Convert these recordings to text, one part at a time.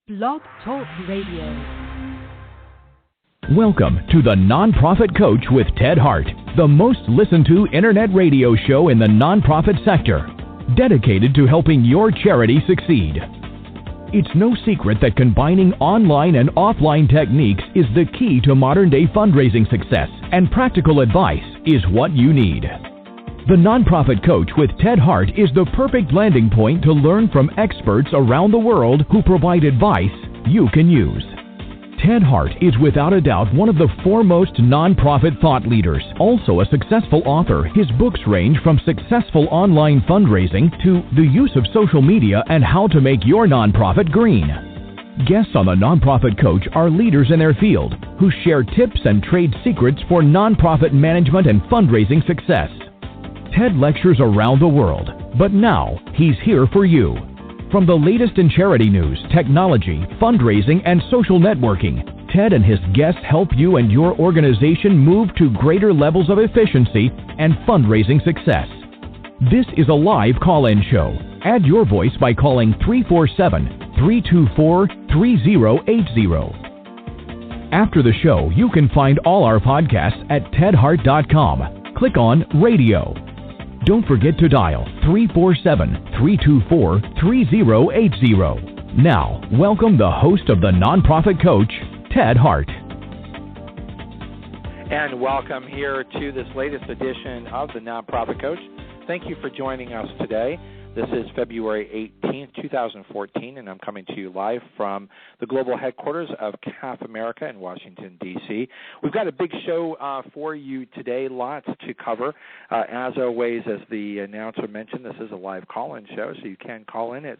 Blog Talk Radio. Welcome to the Nonprofit Coach with Ted Hart, the most listened to internet radio show in the nonprofit sector, dedicated to helping your charity succeed. It's no secret that combining online and offline techniques is the key to modern-day fundraising success, and practical advice is what you need. The Nonprofit Coach with Ted Hart is the perfect landing point to learn from experts around the world who provide advice you can use. Ted Hart is without a doubt one of the foremost nonprofit thought leaders, also a successful author. His books range from successful online fundraising to the use of social media and how to make your nonprofit green. Guests on the Nonprofit Coach are leaders in their field who share tips and trade secrets for nonprofit management and fundraising success. Ted lectures around the world, but now he's here for you. From the latest in charity news, technology, fundraising, and social networking, Ted and his guests help you and your organization move to greater levels of efficiency and fundraising success. This is a live call-in show. Add your voice by calling 347-324-3080. After the show, you can find all our podcasts at tedhart.com. Click on Radio. Don't forget to dial 347-324-3080. Now, welcome the host of the Nonprofit Coach, Ted Hart. And welcome here to this latest edition of the Nonprofit Coach. Thank you for joining us today. This is February 18th, 2014, and I'm coming to you live from the global headquarters of CAF America in Washington, D.C. We've got a big show for you today, lots to cover. As always, as the announcer mentioned, this is a live call-in show, so you can call in at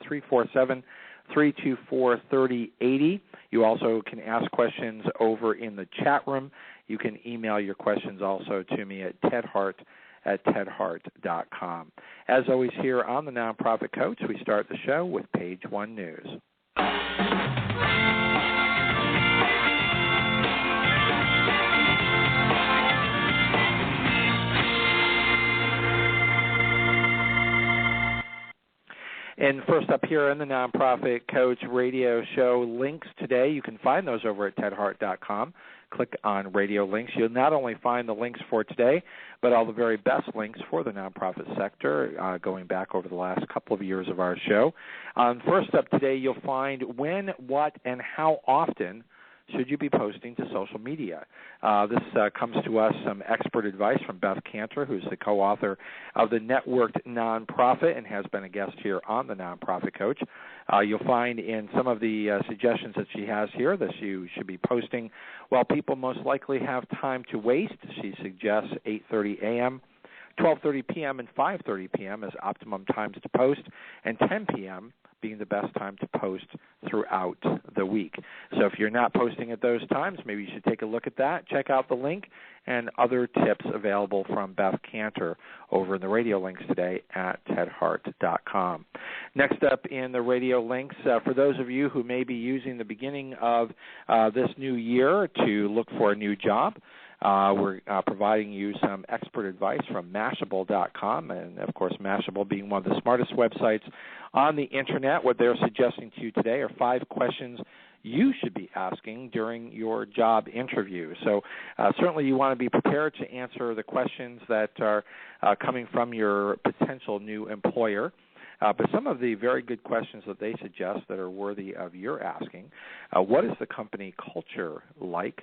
347-324-3080. You also can ask questions over in the chat room. You can email your questions also to me at tedhart@tedhart.com. As always, here on the Nonprofit Coach, we start the show with Page One News. And first up here in the Nonprofit Coach radio show, links today. You can find those over at tedhart.com. Click on radio links. You'll not only find the links for today, but all the very best links for the nonprofit sector going back over the last couple of years of our show. First up today, you'll find when, what, and how often should you be posting to social media. This comes to us some expert advice from Beth Cantor, who's the co-author of The Networked Nonprofit and has been a guest here on the Nonprofit Coach. You'll find in some of the suggestions that she has here that you should be posting while people most likely have time to waste. She suggests 8:30 a.m., 12:30 p.m., and 5:30 p.m. as optimum times to post, and 10 p.m. being the best time to post throughout the week. So if you're not posting at those times, maybe you should take a look at that. Check out the link and other tips available from Beth Cantor over in the radio links today at tedhart.com. Next up in the radio links, for those of you who may be using the beginning of this new year to look for a new job, we're providing you some expert advice from Mashable.com, and, of course, Mashable being one of the smartest websites on the Internet. What they're suggesting to you today are 5 questions you should be asking during your job interview. So certainly you want to be prepared to answer the questions that are coming from your potential new employer. But some of the very good questions that they suggest that are worthy of your asking, what is the company culture like?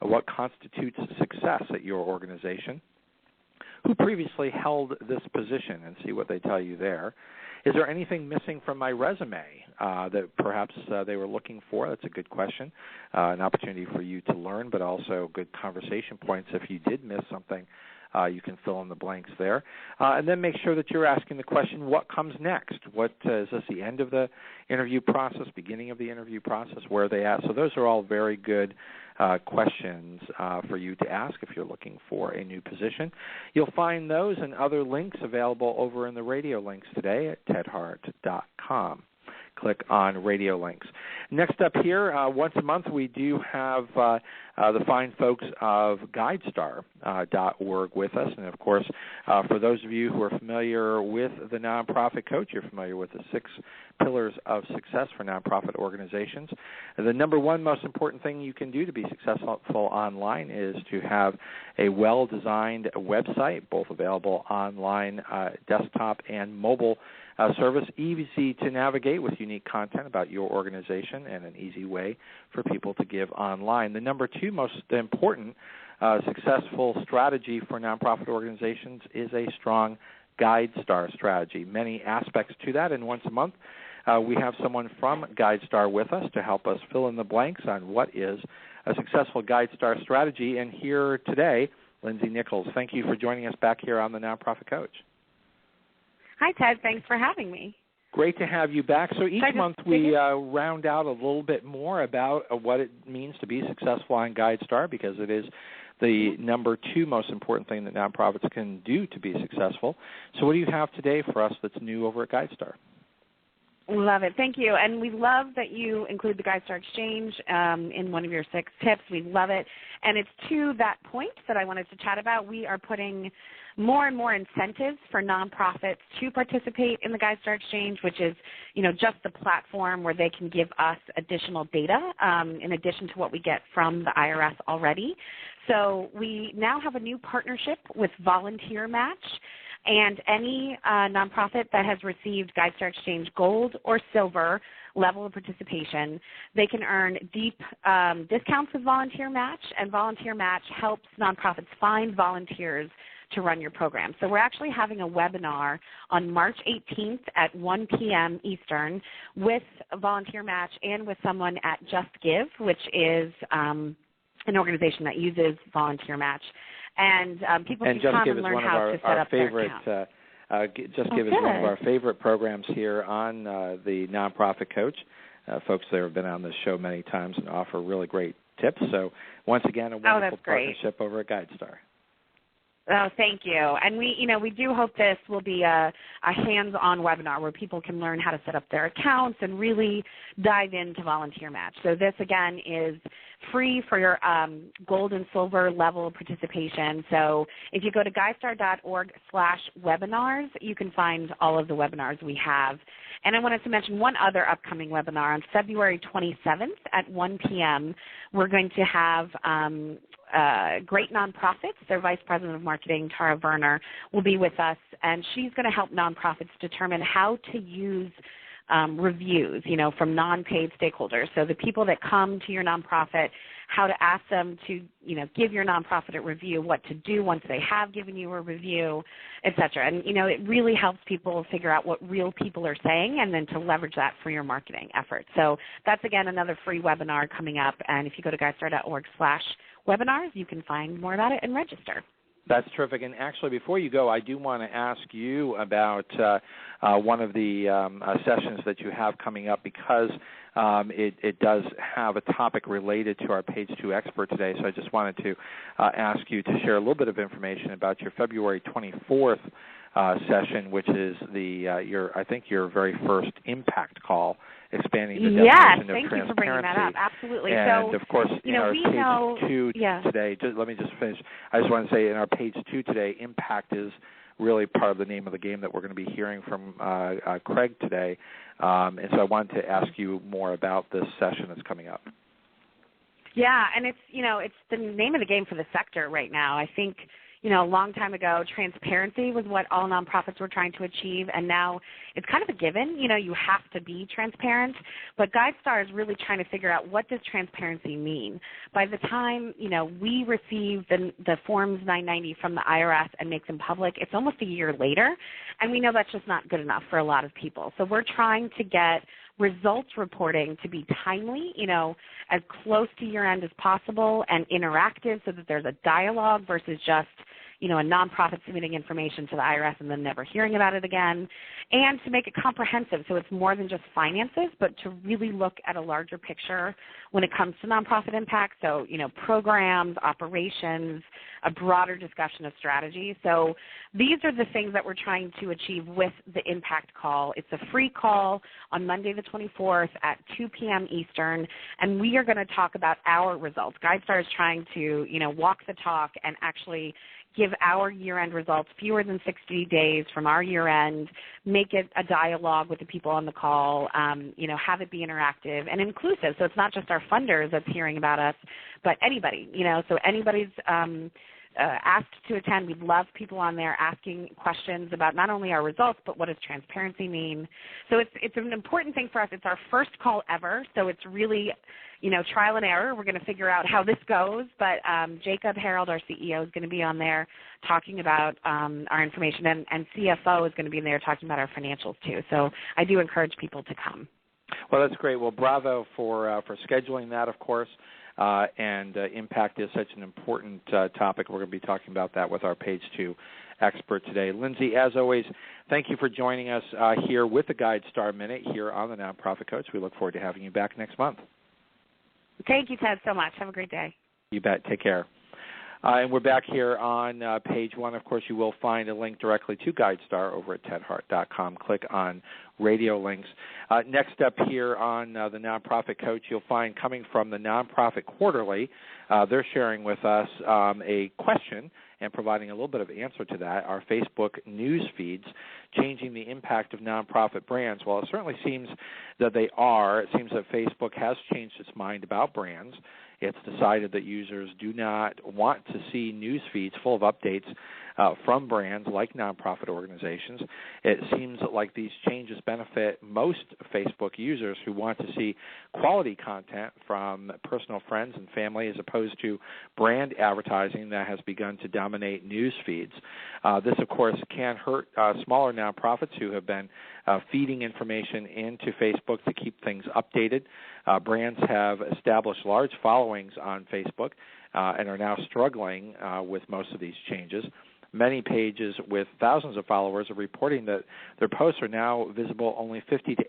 What constitutes success at your organization? Who previously held this position? And see what they tell you there. Is there anything missing from my resume that perhaps they were looking for? That's a good question. An opportunity for you to learn, but also good conversation points. If you did miss something, you can fill in the blanks there. And then make sure that you're asking the question, what comes next? What is this the end of the interview process, beginning of the interview process? Where are they at? So those are all very good questions for you to ask if you're looking for a new position. You'll find those and other links available over in the radio links today at tedhart.com. click on Radio Links. Next up here, once a month, we do have the fine folks of GuideStar.org with us. And, of course, for those of you who are familiar with the Nonprofit Coach, you're familiar with the 6 pillars of success for nonprofit organizations. The number one most important thing you can do to be successful online is to have a well-designed website, both available online, desktop, and mobile service, easy to navigate with unique content about your organization and an easy way for people to give online. The number 2 most important successful strategy for nonprofit organizations is a strong GuideStar strategy. Many aspects to that, and once a month we have someone from GuideStar with us to help us fill in the blanks on what is a successful GuideStar strategy. And here today, Lindsay Nichols, thank you for joining us back here on the Nonprofit Coach. Hi, Ted. Thanks for having me. Great to have you back. So each month we round out a little bit more about what it means to be successful on GuideStar, because it is the number 2 most important thing that nonprofits can do to be successful. So what do you have today for us that's new over at GuideStar? Love it. Thank you. And we love that you include the GuideStar Exchange in one of your 6 tips. We love it. And it's to that point that I wanted to chat about. We are putting more and more incentives for nonprofits to participate in the GuideStar Exchange, which is, just the platform where they can give us additional data in addition to what we get from the IRS already. So we now have a new partnership with Volunteer Match, and any nonprofit that has received GuideStar Exchange Gold or Silver level of participation, they can earn deep discounts with Volunteer Match, and Volunteer Match helps nonprofits find volunteers to run your program. So we're actually having a webinar on March 18th at 1 p.m. Eastern with Volunteer Match and with someone at Just Give, which is an organization that uses Volunteer Match. And people can come and learn how to set up their account. Just Give is one of our favorite programs here on the Nonprofit Coach. Folks there have been on this show many times and offer really great tips. So once again, a wonderful partnership over at GuideStar. Oh, thank you. And we do hope this will be a hands-on webinar where people can learn how to set up their accounts and really dive into Volunteer Match. So this, again, is free for your gold and silver level participation. So if you go to GuideStar.org/webinars, you can find all of the webinars we have. And I wanted to mention one other upcoming webinar. On February 27th at 1 p.m., we're going to have Great Nonprofits. Their Vice President of Marketing, Tara Werner, will be with us, and she's going to help nonprofits determine how to use reviews, from non-paid stakeholders. So the people that come to your nonprofit, how to ask them to, give your nonprofit a review, what to do once they have given you a review, et cetera. And, it really helps people figure out what real people are saying and then to leverage that for your marketing efforts. So that's, again, another free webinar coming up. And if you go to GuideStar.org/webinars, you can find more about it and register. That's terrific. And actually, before you go, I do want to ask you about one of the sessions that you have coming up, because it does have a topic related to our Page 2 expert today. So I just wanted to ask you to share a little bit of information about your February 24th session, which is your very first impact call, expanding the definition of transparency. Yes, thank you for bringing that up. Absolutely. And, of course, in our Page 2 today, let me just finish. I just want to say in our Page 2 today, impact is really part of the name of the game that we're going to be hearing from Craig today. And so I wanted to ask you more about this session that's coming up. Yeah, and it's the name of the game for the sector right now. I think, a long time ago, transparency was what all nonprofits were trying to achieve, and now it's kind of a given. You have to be transparent, but GuideStar is really trying to figure out, what does transparency mean? By the time, we receive the Forms 990 from the IRS and make them public, it's almost a year later, and we know that's just not good enough for a lot of people. So we're trying to get results reporting to be timely, as close to year end as possible, and interactive, so that there's a dialogue versus just, a nonprofit submitting information to the IRS and then never hearing about it again, and to make it comprehensive so it's more than just finances, but to really look at a larger picture when it comes to nonprofit impact, so, programs, operations, a broader discussion of strategy. So these are the things that we're trying to achieve with the Impact Call. It's a free call on Monday the 24th at 2 p.m. Eastern, and we are going to talk about our results. GuideStar is trying to, walk the talk and actually give our year-end results fewer than 60 days from our year-end, make it a dialogue with the people on the call, have it be interactive and inclusive. So it's not just our funders that's hearing about us, but anybody, so anybody's asked to attend. We'd love people on there asking questions about not only our results, but what does transparency mean. So it's an important thing for us. It's our first call ever, so it's really trial and error. We're going to figure out how this goes, but Jacob Harold, our CEO, is going to be on there talking about our information, and CFO is going to be in there talking about our financials too. So I do encourage people to come. Well, that's great. Well, bravo for scheduling that, of course, and impact is such an important topic. We're going to be talking about that with our Page 2 expert today. Lindsay, as always, thank you for joining us here with the GuideStar Minute here on the Nonprofit Coach. We look forward to having you back next month. Thank you, Ted, so much. Have a great day. You bet. Take care. And we're back here on Page 1. Of course, you will find a link directly to GuideStar over at tedhart.com. Click on Radio Links. Next up here on the Nonprofit Coach, you'll find coming from the Nonprofit Quarterly, they're sharing with us a question and providing a little bit of answer to that. Our Facebook news feeds changing the impact of nonprofit brands. Well, it certainly seems that they are. It seems that Facebook has changed its mind about brands. It's decided that users do not want to see news feeds full of updates from brands like nonprofit organizations. It seems like these changes benefit most Facebook users who want to see quality content from personal friends and family as opposed to brand advertising that has begun to dominate news feeds. This, of course, can hurt smaller nonprofits who have been feeding information into Facebook to keep things updated. Brands have established large followings on Facebook and are now struggling with most of these changes. Many pages with thousands of followers are reporting that their posts are now visible only 50 to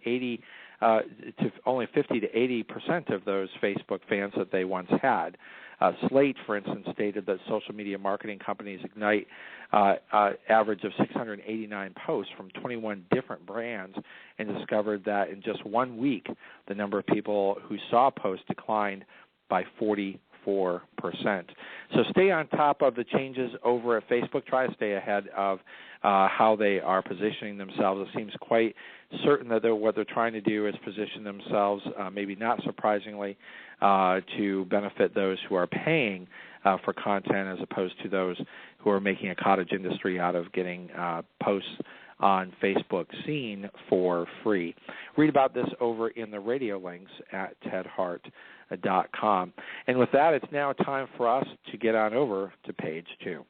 80% of those Facebook fans that they once had. Slate, for instance, stated that social media marketing companies ignite average of 689 posts from 21 different brands and discovered that in just 1 week, the number of people who saw posts declined by 44%. So stay on top of the changes over at Facebook. Try to stay ahead of how they are positioning themselves. It seems quite certain that what they're trying to do is position themselves, maybe not surprisingly, to benefit those who are paying for content as opposed to those who are making a cottage industry out of getting posts on Facebook seen for free. Read about this over in the radio links at tedhart.com. And with that, it's now time for us to get on over to Page 2.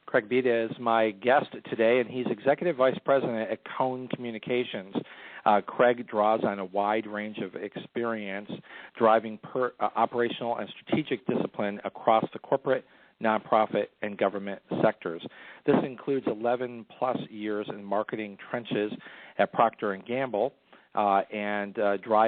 Craig Bida is my guest today, and he's Executive Vice President at Cone Communications. Craig draws on a wide range of experience driving operational and strategic discipline across the corporate, nonprofit, and government sectors. This includes 11-plus years in marketing trenches at Procter & Gamble, and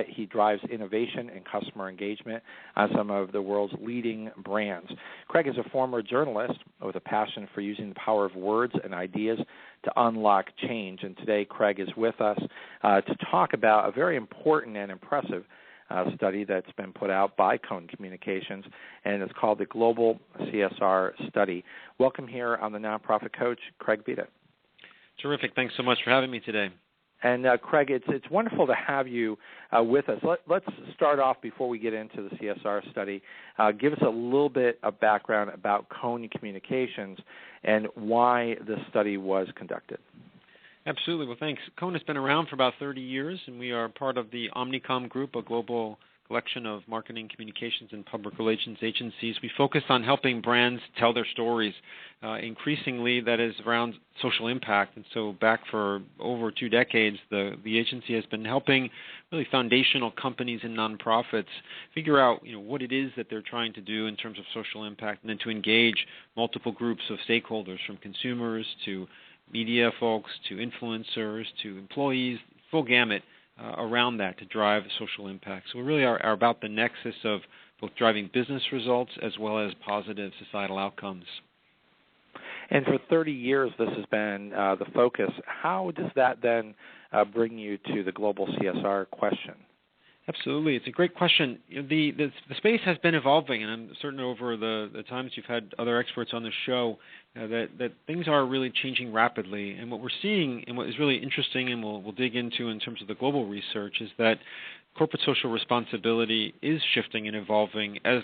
he drives innovation and customer engagement on some of the world's leading brands. Craig is a former journalist with a passion for using the power of words and ideas to unlock change, and today Craig is with us to talk about a very important and impressive study that's been put out by Cone Communications, and it's called the Global CSR Study. Welcome here on the Nonprofit Coach, Craig Bida. Terrific. Thanks so much for having me today. And, Craig, it's wonderful to have you with us. Let's start off before we get into the CSR study. Give us a little bit of background about Cone Communications and why this study was conducted. Absolutely. Well, thanks. Cone has been around for about 30 years, and we are part of the Omnicom Group, a global collection of marketing, communications, and public relations agencies. We focus on helping brands tell their stories. Increasingly, that is around social impact. And so back for over 2 decades, the agency has been helping really foundational companies and nonprofits figure out what it is that they're trying to do in terms of social impact, and then to engage multiple groups of stakeholders, from consumers to media folks to influencers to employees, full gamut around that to drive social impact. So we really are about the nexus of both driving business results as well as positive societal outcomes. And for 30 years, this has been the focus. How does that then bring you to the global CSR question? Absolutely. It's a great question. The space has been evolving, and I'm certain over the times you've had other experts on the show that things are really changing rapidly. And what we're seeing, and what is really interesting, and we'll dig into in terms of the global research, is that corporate social responsibility is shifting and evolving as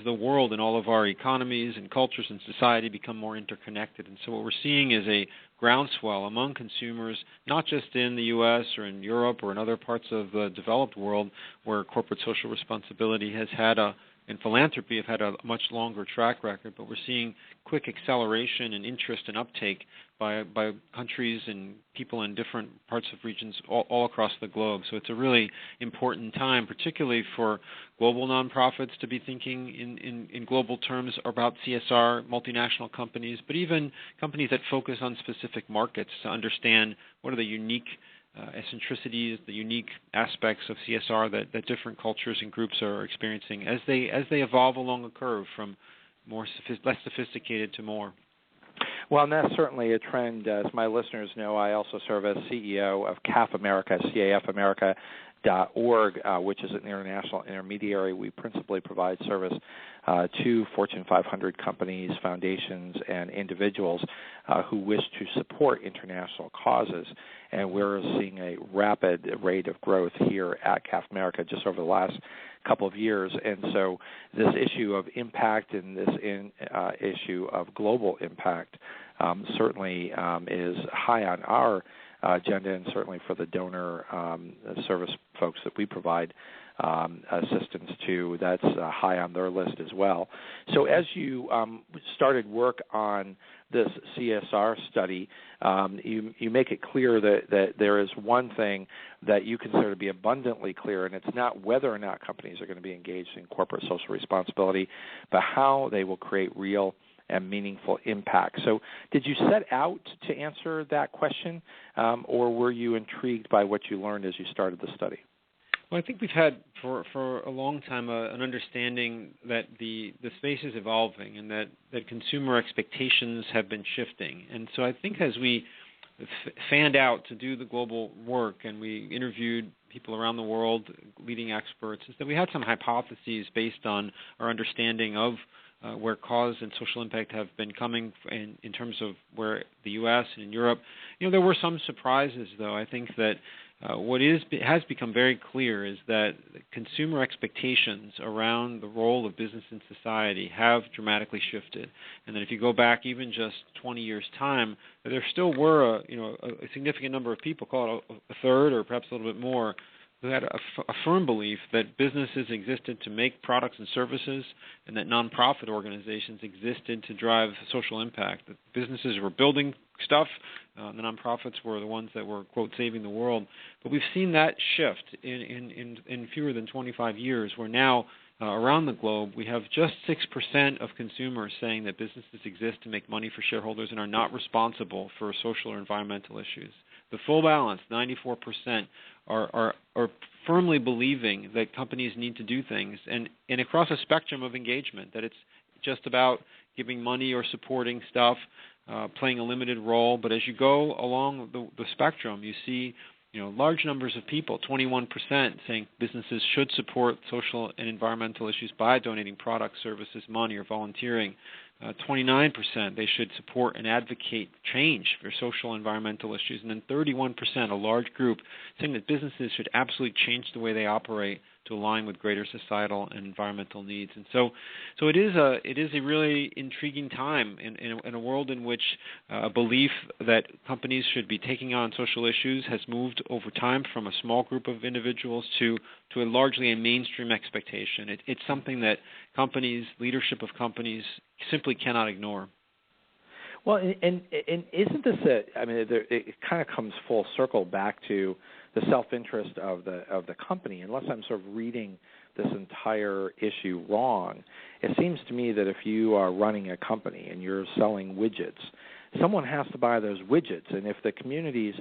the world and all of our economies and cultures and society become more interconnected. And so what we're seeing is a groundswell among consumers, not just in the U.S. or in Europe or in other parts of the developed world, where corporate social responsibility has had and philanthropy have had a much longer track record, but we're seeing quick acceleration and interest and uptake by countries and people in different parts of regions all across the globe. So it's a really important time, particularly for global nonprofits, to be thinking in global terms about CSR, multinational companies, but even companies that focus on specific markets, to understand what are the unique eccentricities, the unique aspects of CSR that different cultures and groups are experiencing as they evolve along a curve from less sophisticated to more. Well, and that's certainly a trend. As my listeners know, I also serve as CEO of CAF America, CAFamerica.org, which is an international intermediary. We principally provide service to Fortune 500 companies, foundations, and individuals who wish to support international causes. And we're seeing a rapid rate of growth here at CAF America just over the last couple of years. And so this issue of impact and this issue of global impact certainly is high on our agenda, and certainly for the donor service folks that we provide assistance to, that's high on their list as well. So as you started work on this CSR study, you make it clear that there is one thing that you consider to be abundantly clear, and it's not whether or not companies are going to be engaged in corporate social responsibility, but how they will create real and meaningful impact. So did you set out to answer that question, or were you intrigued by what you learned as you started the study? Well, I think we've had for a long time an understanding that the space is evolving and that consumer expectations have been shifting. And so I think as we fanned out to do the global work and we interviewed people around the world, leading experts, is that we had some hypotheses based on our understanding of where cause and social impact have been coming in terms of where the U.S. and in Europe. There were some surprises, though. I think that what has become very clear is that consumer expectations around the role of business in society have dramatically shifted, and that if you go back even just 20 years' time, there still were a significant number of people, call it a third or perhaps a little bit more, who had a firm belief that businesses existed to make products and services, and that nonprofit organizations existed to drive social impact. That businesses were building stuff, the nonprofits were the ones that were, quote, saving the world. But we've seen that shift in fewer than 25 years, where now around the globe we have just 6% of consumers saying that businesses exist to make money for shareholders and are not responsible for social or environmental issues. The full balance, 94%, are firmly believing that companies need to do things, and across a spectrum of engagement, that it's just about giving money or supporting stuff, playing a limited role. But as you go along the spectrum, you see large numbers of people, 21%, saying businesses should support social and environmental issues by donating products, services, money, or volunteering. 29%, they should support and advocate change for social and environmental issues. And then 31%, a large group, saying that businesses should absolutely change the way they operate align with greater societal and environmental needs. And so it is a really intriguing time in a world in which a belief that companies should be taking on social issues has moved over time from a small group of individuals to a largely a mainstream expectation. It's something that leadership of companies simply cannot ignore. Well, and isn't this it kind of comes full circle back to the self-interest of the company. Unless I'm sort of reading this entire issue wrong, it seems to me that if you are running a company and you're selling widgets, someone has to buy those widgets. And if the communities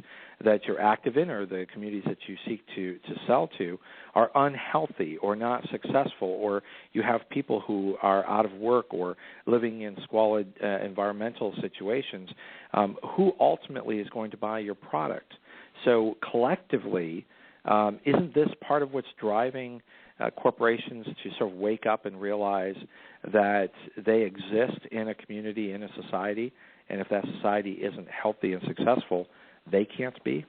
that you're active in or the communities that you seek to sell to are unhealthy or not successful, or you have people who are out of work or living in squalid environmental situations, who ultimately is going to buy your product? So collectively, isn't this part of what's driving corporations to sort of wake up and realize that they exist in a community, in a society, and if that society isn't healthy and successful, they can't be?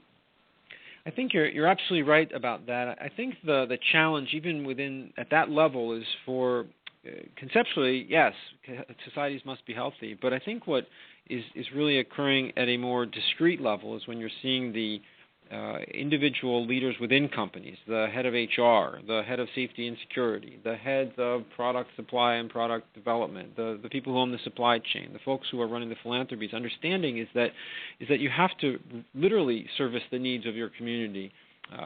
I think you're absolutely right about that. I think the challenge, even within at that level, is for conceptually, yes, societies must be healthy. But I think what is really occurring at a more discrete level is when you're seeing the individual leaders within companies, the head of HR, the head of safety and security, the heads of product supply and product development, the people who own the supply chain, the folks who are running the philanthropies, understanding is that you have to literally service the needs of your community.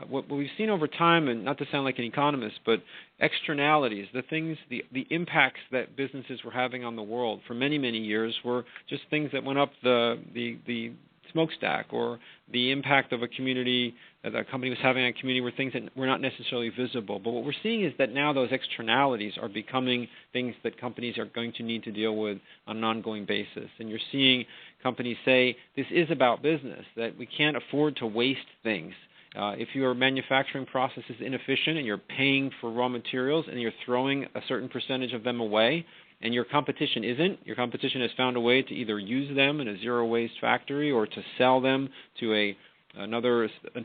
What we've seen over time, and not to sound like an economist, but externalities, the impacts that businesses were having on the world for many, many years were just things that went up the smokestack, or the impact of a community that a company was having on a community were things that were not necessarily visible. But what we're seeing is that now those externalities are becoming things that companies are going to need to deal with on an ongoing basis. And you're seeing companies say, this is about business, that we can't afford to waste things. If your manufacturing process is inefficient and you're paying for raw materials and you're throwing a certain percentage of them away, and your competition isn't, your competition has found a way to either use them in a zero-waste factory or to sell them to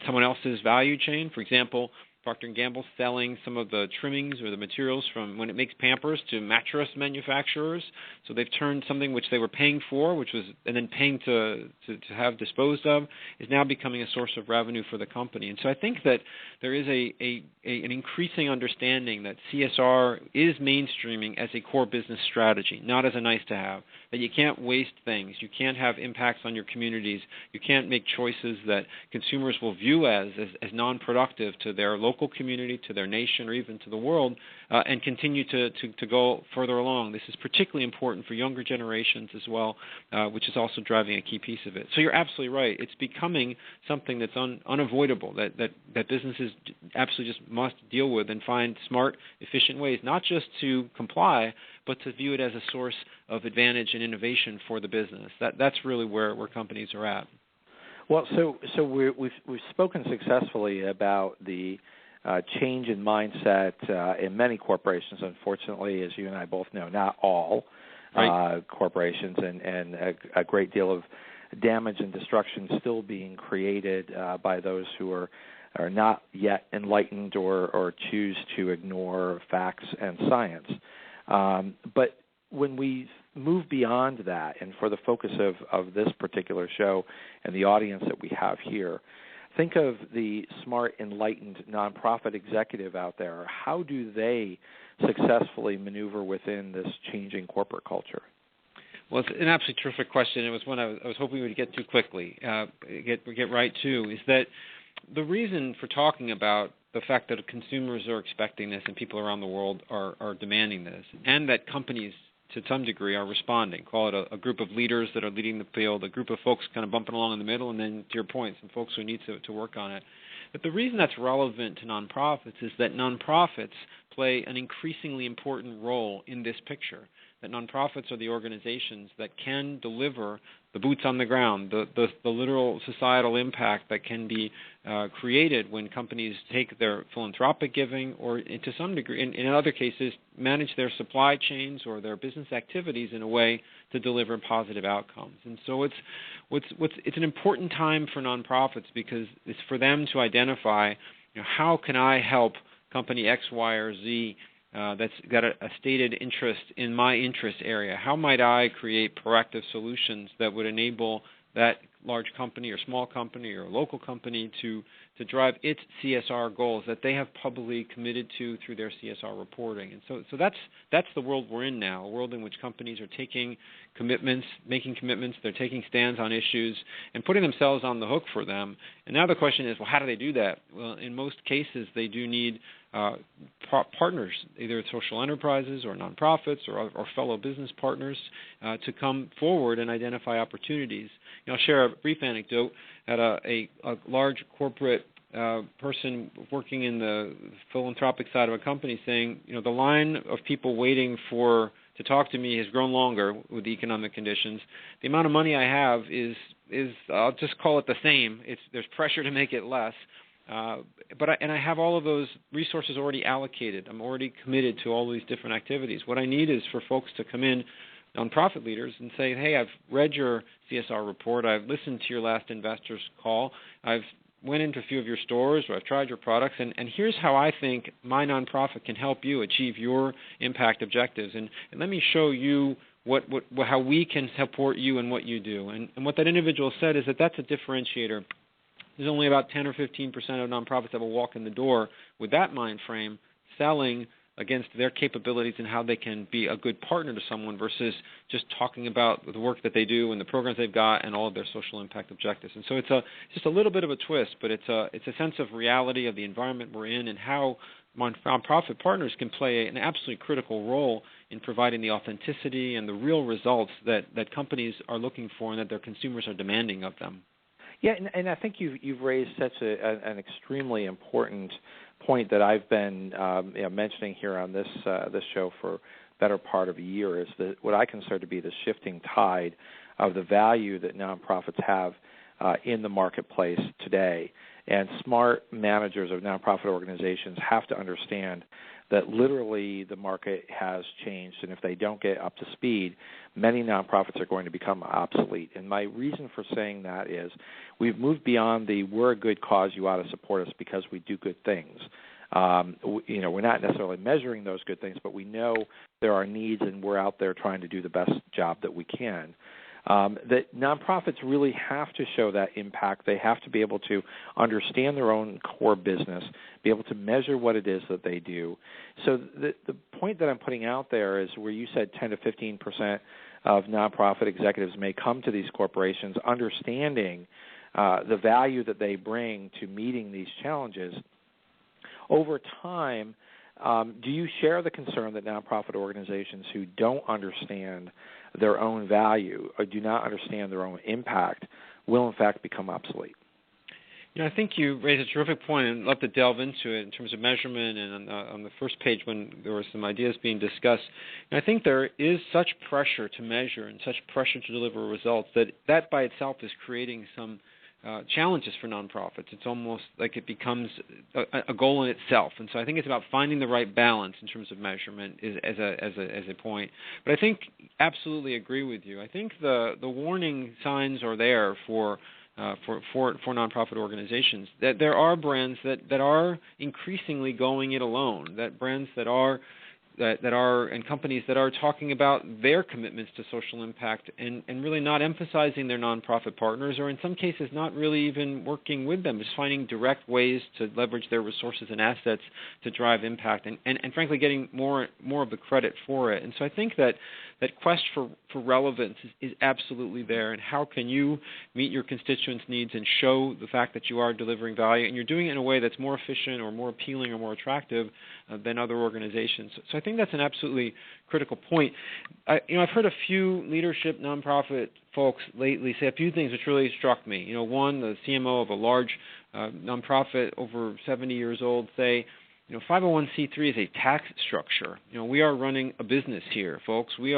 someone else's value chain. For example, Procter & Gamble selling some of the trimmings or the materials from when it makes Pampers to mattress manufacturers. So they've turned something which they were paying for, and then paying to have disposed of, is now becoming a source of revenue for the company. And so I think that there is an increasing understanding that CSR is mainstreaming as a core business strategy, not as a nice-to-have. That you can't waste things. You can't have impacts on your communities. You can't make choices that consumers will view as non-productive to their local community, to their nation, or even to the world, and continue to go further along. This is particularly important for younger generations as well, which is also driving a key piece of it. So you're absolutely right. It's becoming something that's unavoidable, that businesses absolutely just must deal with and find smart, efficient ways, not just to comply, but to view it as a source of advantage and innovation for the business. That's really where companies are at. Well, so we've spoken successfully about the change in mindset in many corporations. Unfortunately, as you and I both know, not all corporations, and a great deal of damage and destruction still being created by those who are not yet enlightened or choose to ignore facts and science. But when we move beyond that, and for the focus of this particular show and the audience that we have here, think of the smart, enlightened nonprofit executive out there. How do they successfully maneuver within this changing corporate culture? Well, it's an absolutely terrific question. It was one I was hoping we would get to quickly, get right to, is that the reason for talking about the fact that consumers are expecting this and people around the world are demanding this, and that companies to some degree are responding. Call it a group of leaders that are leading the field, a group of folks kind of bumping along in the middle, and then, to your point, some folks who need to work on it. But the reason that's relevant to nonprofits is that nonprofits play an increasingly important role in this picture. That nonprofits are the organizations that can deliver the boots on the ground, the literal societal impact that can be created when companies take their philanthropic giving, or to some degree, in other cases, manage their supply chains or their business activities in a way to deliver positive outcomes. And so it's an important time for nonprofits, because it's for them to identify, how can I help company X, Y, or Z that's got a stated interest in my interest area. How might I create proactive solutions that would enable that large company or small company or local company to drive its CSR goals that they have publicly committed to through their CSR reporting? And so that's the world we're in now, a world in which companies are taking commitments, making commitments, they're taking stands on issues and putting themselves on the hook for them. And now the question is, well, how do they do that? Well, in most cases, they do need partners, either social enterprises or nonprofits or fellow business partners to come forward and identify opportunities. I'll share a brief anecdote. At a large corporate person working in the philanthropic side of a company saying, the line of people waiting to talk to me has grown longer with the economic conditions. The amount of money I have is I'll just call it the same. There's pressure to make it less. But I have all of those resources already allocated. I'm already committed to all these different activities. What I need is for folks to come in, nonprofit leaders, and say, hey, I've read your CSR report. I've listened to your last investors call. I've went into a few of your stores, or I've tried your products, and here's how I think my nonprofit can help you achieve your impact objectives. And let me show you how we can support you and what you do. And what that individual said is that's a differentiator. There's only about 10 or 15% of nonprofits that will walk in the door with that mind frame, selling against their capabilities and how they can be a good partner to someone versus just talking about the work that they do and the programs they've got and all of their social impact objectives. And so it's just a little bit of a twist, but it's a sense of reality of the environment we're in and how nonprofit partners can play an absolutely critical role in providing the authenticity and the real results that companies are looking for and that their consumers are demanding of them. Yeah, and I think you've raised such an extremely important point that I've been mentioning here on this show for a better part of a year is that what I consider to be the shifting tide of the value that nonprofits have in the marketplace today. And smart managers of nonprofit organizations have to understand that literally the market has changed, and if they don't get up to speed, many nonprofits are going to become obsolete. And my reason for saying that is we've moved beyond the we're a good cause, you ought to support us because we do good things. We're not necessarily measuring those good things, but we know there are needs, and we're out there trying to do the best job that we can. That nonprofits really have to show that impact. They have to be able to understand their own core business, be able to measure what it is that they do. So the point that I'm putting out there is where you said 10 to 15% of nonprofit executives may come to these corporations understanding the value that they bring to meeting these challenges. Over time, do you share the concern that nonprofit organizations who don't understand their own value or do not understand their own impact will, in fact, become obsolete? I think you raise a terrific point, and I'd love to delve into it in terms of measurement. And on the first page when there were some ideas being discussed, and I think there is such pressure to measure and such pressure to deliver results that by itself is creating some challenges for nonprofits. It's almost like it becomes a goal in itself, and so I think it's about finding the right balance in terms of measurement as a point. But I think absolutely agree with you. I think the warning signs are there for nonprofit organizations that there are brands that are increasingly going it alone. That brands that are and companies that are talking about their commitments to social impact and really not emphasizing their nonprofit partners, or in some cases not really even working with them, just finding direct ways to leverage their resources and assets to drive impact and frankly getting more of the credit for it. And so I think that quest for relevance is absolutely there, and how can you meet your constituents' needs and show the fact that you are delivering value and you're doing it in a way that's more efficient or more appealing or more attractive than other organizations. So I think that's an absolutely critical point. I've heard a few leadership nonprofit folks lately say a few things which really struck me. One, the CMO of a large nonprofit over 70 years old say, 501c3 is a tax structure. We are running a business here, folks. We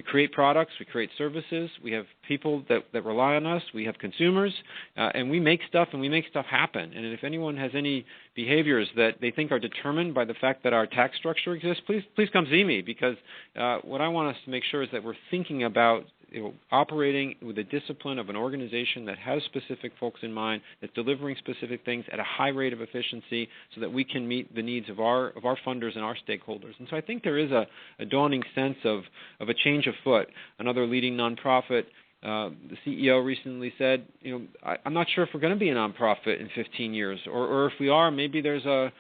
create products, we create services, we have people that rely on us, we have consumers, and we make stuff happen. And if anyone has any behaviors that they think are determined by the fact that our tax structure exists, please come see me, because what I want us to make sure is that we're thinking about operating with the discipline of an organization that has specific folks in mind, that's delivering specific things at a high rate of efficiency so that we can meet the needs of our funders and our stakeholders. And so I think there is a dawning sense of a change of foot. Another leading nonprofit, the CEO recently said, I'm not sure if we're going to be a nonprofit in 15 years, or if we are, maybe there's a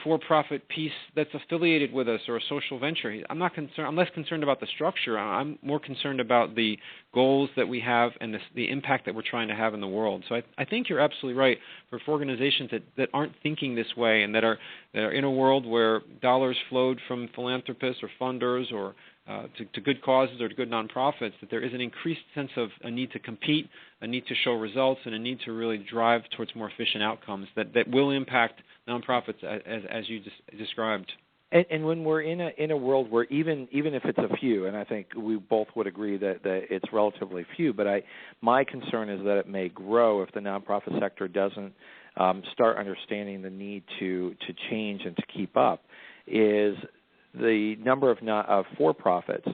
for-profit piece that's affiliated with us or a social venture. I'm not concerned. I'm less concerned about the structure. I'm more concerned about the goals that we have and the impact that we're trying to have in the world. So I think you're absolutely right. For organizations that aren't thinking this way and that are in a world where dollars flowed from philanthropists or funders or to good causes or to good nonprofits, that there is an increased sense of a need to compete, a need to show results, and a need to really drive towards more efficient outcomes that will impact nonprofits as you described. And when we're in a world where even if it's a few, and I think we both would agree that it's relatively few, but my concern is that it may grow if the nonprofit sector doesn't start understanding the need to change and to keep up, is the number of for-profits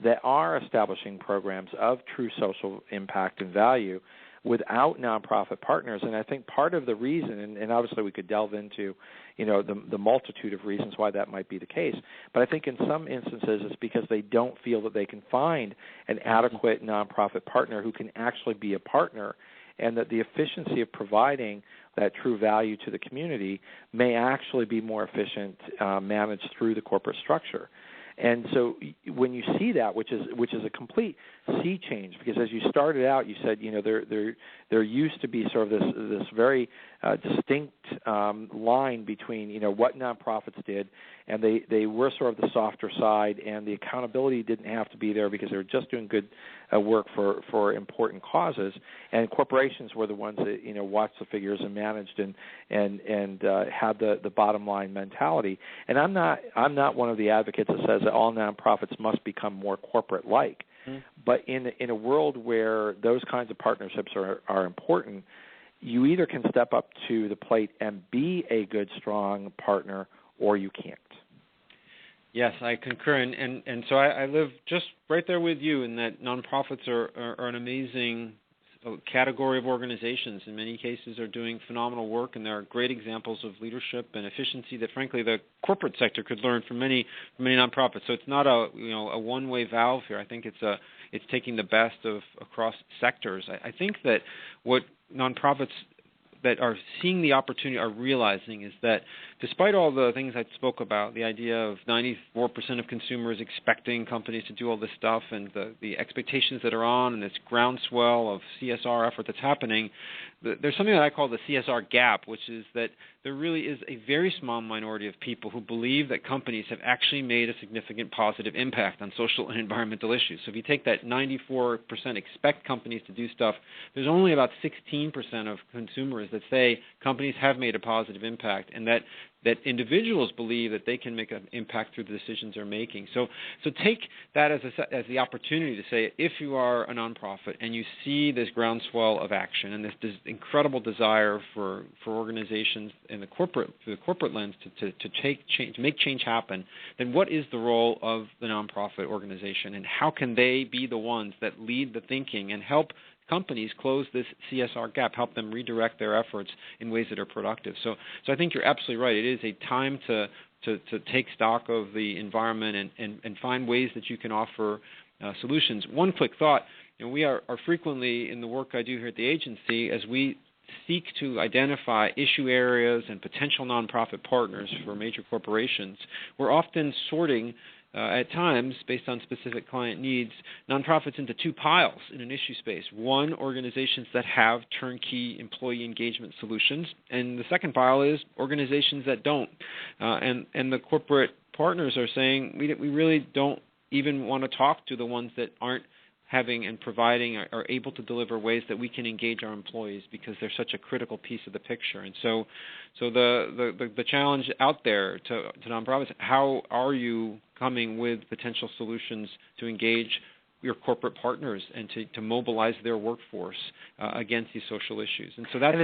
that are establishing programs of true social impact and value without nonprofit partners. And I think part of the reason, and obviously we could delve into, the multitude of reasons why that might be the case, but I think in some instances it's because they don't feel that they can find an adequate nonprofit partner who can actually be a partner, and that the efficiency of providing that true value to the community may actually be more efficient managed through the corporate structure. And so when you see that, which is a complete sea change, because as you started out, you said there used to be sort of this very distinct line between what nonprofits did, and they were sort of the softer side, and the accountability didn't have to be there because they were just doing good work for important causes, and corporations were the ones that watched the figures and managed and had the bottom line mentality. And I'm not one of the advocates that says that all nonprofits must become more corporate like. But in a world where those kinds of partnerships are important, you either can step up to the plate and be a good, strong partner, or you can't. Yes, I concur, and so I live just right there with you in that nonprofits are an amazing category of organizations. In many cases are doing phenomenal work, and there are great examples of leadership and efficiency that, frankly, the corporate sector could learn from many nonprofits. So it's not a one-way valve here. I think it's taking the best of across sectors. I think that what nonprofits that are seeing the opportunity are realizing is that despite all the things I spoke about, the idea of 94% of consumers expecting companies to do all this stuff and the expectations that are on and this groundswell of CSR effort that's happening, there's something that I call the CSR gap, which is that there really is a very small minority of people who believe that companies have actually made a significant positive impact on social and environmental issues. So if you take that 94% expect companies to do stuff, there's only about 16% of consumers that say companies have made a positive impact, and that individuals believe that they can make an impact through the decisions they're making. So take that as the opportunity to say, if you are a nonprofit and you see this groundswell of action and this incredible desire for organizations in through the corporate lens to make change happen, then what is the role of the nonprofit organization, and how can they be the ones that lead the thinking and help companies close this CSR gap, help them redirect their efforts in ways that are productive. So I think you're absolutely right. It is a time to take stock of the environment and find ways that you can offer solutions. One quick thought, we are frequently in the work I do here at the agency, as we seek to identify issue areas and potential nonprofit partners for major corporations, we're often sorting at times, based on specific client needs, nonprofits into two piles in an issue space. One, organizations that have turnkey employee engagement solutions, and the second pile is organizations that don't. And the corporate partners are saying, we really don't even want to talk to the ones that aren't having and providing are able to deliver ways that we can engage our employees, because they're such a critical piece of the picture. And so the challenge out there to nonprofits, how are you coming with potential solutions to engage your corporate partners and to mobilize their workforce against these social issues? And so that's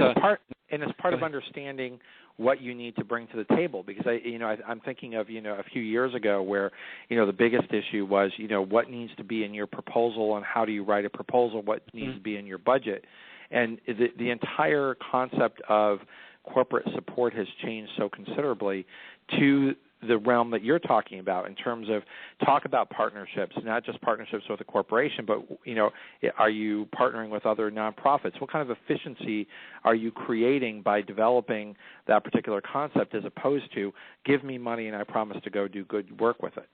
And it's part of understanding what you need to bring to the table, because I'm thinking of a few years ago where the biggest issue was what needs to be in your proposal and how do you write a proposal, what needs to be in your budget, and the entire concept of corporate support has changed so considerably to the realm that you're talking about in terms of talk about partnerships, not just partnerships with a corporation, but, are you partnering with other nonprofits? What kind of efficiency are you creating by developing that particular concept as opposed to give me money and I promise to go do good work with it?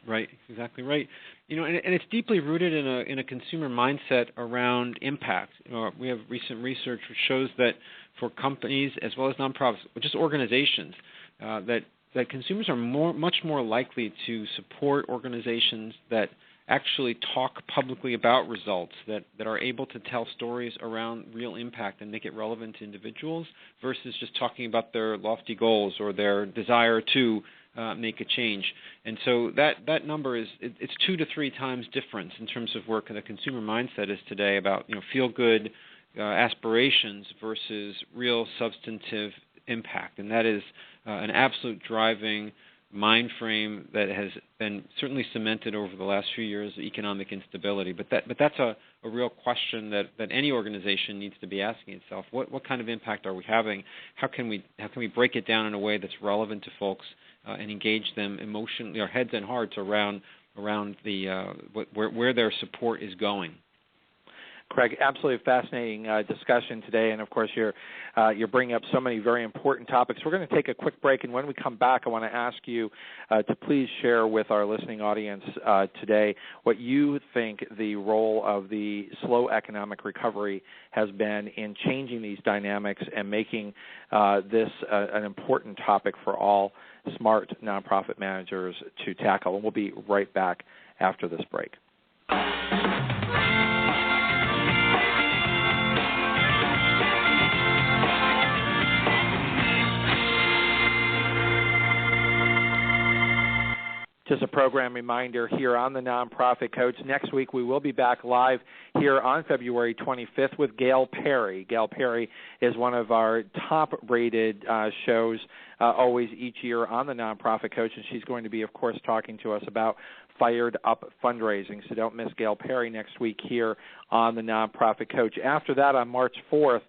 Right, exactly right. And it's deeply rooted in a consumer mindset around impact. We have recent research which shows that for companies as well as nonprofits, just organizations, that consumers are much more likely to support organizations that actually talk publicly about results, that are able to tell stories around real impact and make it relevant to individuals versus just talking about their lofty goals or their desire to make a change. And so that number it's 2 to 3 times difference in terms of where the consumer mindset is today about feel-good aspirations versus real substantive impact. And that is an absolute driving mind frame that has been certainly cemented over the last few years of economic instability. But that's a real question that any organization needs to be asking itself. What kind of impact are we having? How can we break it down in a way that's relevant to folks and engage them emotionally, or heads and hearts around the where their support is going? Craig, absolutely fascinating discussion today, and of course you're bringing up so many very important topics. We're going to take a quick break, and when we come back, I want to ask you to please share with our listening audience today what you think the role of the slow economic recovery has been in changing these dynamics and making this an important topic for all smart nonprofit managers to tackle. And we'll be right back after this break. Just a program reminder here on the Nonprofit Coach. Next week we will be back live here on February 25th with Gail Perry. Gail Perry is one of our top-rated shows always each year on the Nonprofit Coach, and she's going to be, of course, talking to us about Fired Up Fundraising. So don't miss Gail Perry next week here on the Nonprofit Coach. After that, on March 4th,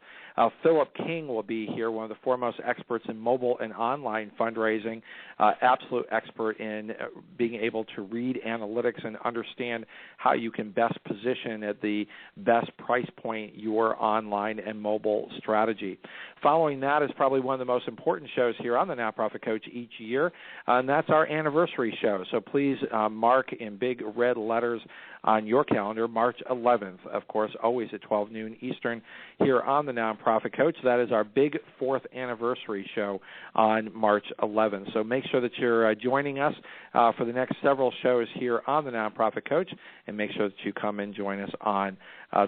Philip King will be here, one of the foremost experts in mobile and online fundraising, absolute expert in being able to read analytics and understand how you can best position at the best price point your online and mobile strategy. Following that is probably one of the most important shows here on the Nonprofit Coach each year, and that's our anniversary show. So please mark in big red letters on your calendar, March 11th, of course, always at 12 noon Eastern here on the Nonprofit Coach. That is our big 4th anniversary show on March 11th. So make sure that you're joining us for the next several shows here on the Nonprofit Coach, and make sure that you come and join us on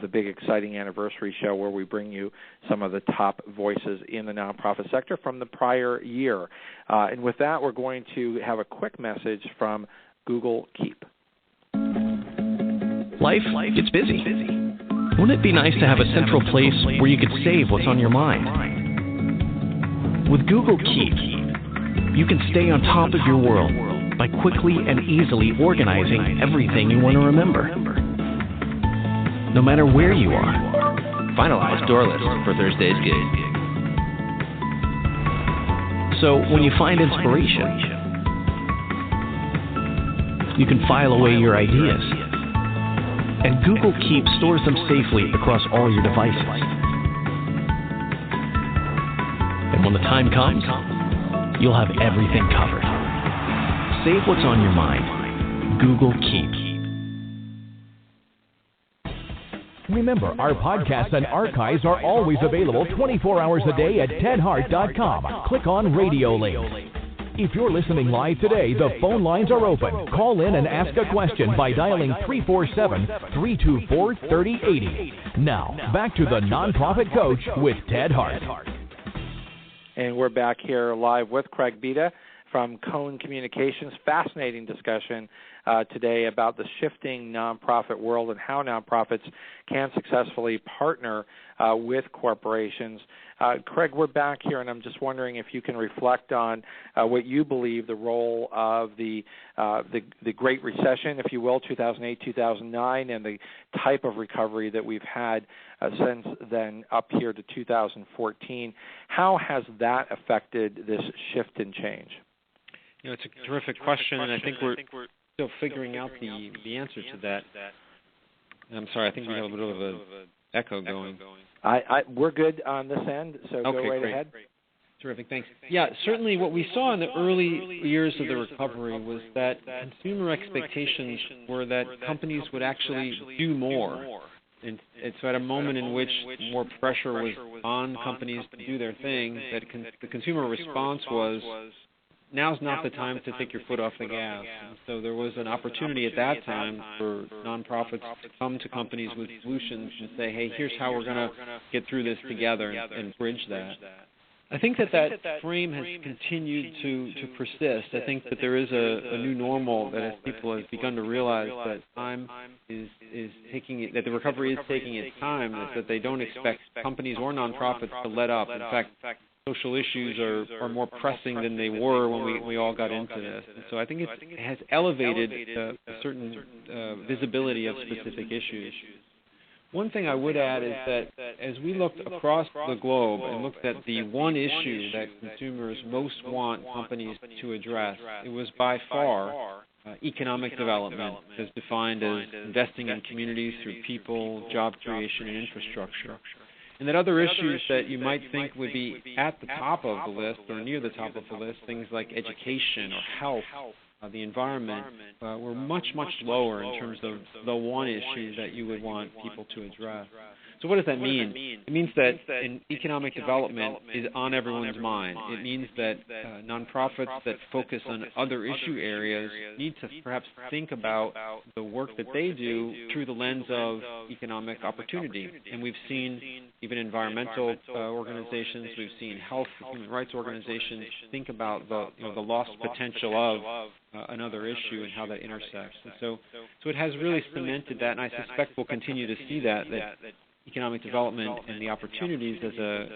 the big exciting anniversary show where we bring you some of the top voices in the nonprofit sector from the prior year. And with that, we're going to have a quick message from Google Keep. Life gets busy. Wouldn't it be nice to have a central place where you could save what's on your mind? With Google Keep, you can stay on top of your world by quickly and easily organizing everything you want to remember. No matter where you are. Finalize door list for Thursday's gig. So when you find inspiration, you can file away your ideas. And Google Keep stores them safely across all your devices. And when the time comes, you'll have everything covered. Save what's on your mind. Google Keep. Remember, our podcasts and archives are always available 24 hours a day at tedhart.com. Click on Radio Link. If you're listening live today, the phone lines are open. Call in and ask a question by dialing 347-324-3080. Now, back to the Nonprofit Coach with Ted Hart. And we're back here live with Craig Bida from Cone Communications. Fascinating discussion today about the shifting nonprofit world and how nonprofits can successfully partner with corporations. Craig, we're back here, and I'm just wondering if you can reflect on what you believe the role of the Great Recession, if you will, 2008, 2009, and the type of recovery that we've had since then up here to 2014. How has that affected this shift and change? It's a terrific question, and I think we're still figuring out the answer to that. I'm sorry, I think we have a little of an echo going. We're good on this end, so go right ahead. Terrific, thanks. Yeah, certainly what we saw in the early years of the recovery was that consumer expectations were that companies would actually do more. And so at a moment in which more pressure was on companies to do their thing, that the consumer response was, now's not the time to take your foot off the gas. And so there was an opportunity at that time for nonprofits to come to companies with solutions and say, hey, here's how we're going to get through this together and bridge that. I think that frame has continued to persist. I think that there is a new normal that as people have begun to realize that time is taking it, that the recovery is taking its time, that they don't expect companies or nonprofits to let up. In fact, social issues are more pressing than they were when we all got into this. And so I think it has elevated a certain visibility of specific issues. One thing I would add is that as we looked across the globe and looked at the one issue that consumers most want companies to address, it was by far economic development, as defined as investing in communities through people, job creation, and infrastructure. And that other issues that you might think would be at the top of the list or near the top of the list, things like education or health, the environment, were much, much lower in terms of the one issue that you would want people to address. So what does that mean? It means that economic development is on everyone's mind. It means that nonprofits that focus on other issue areas need to perhaps think about the work that they do through the lens of economic opportunity. And we've seen even environmental organizations, we've seen health, human rights organizations think about the lost potential of another issue and how that intersects. And so it has really cemented that, and I suspect we'll continue to see that economic development and the opportunities as a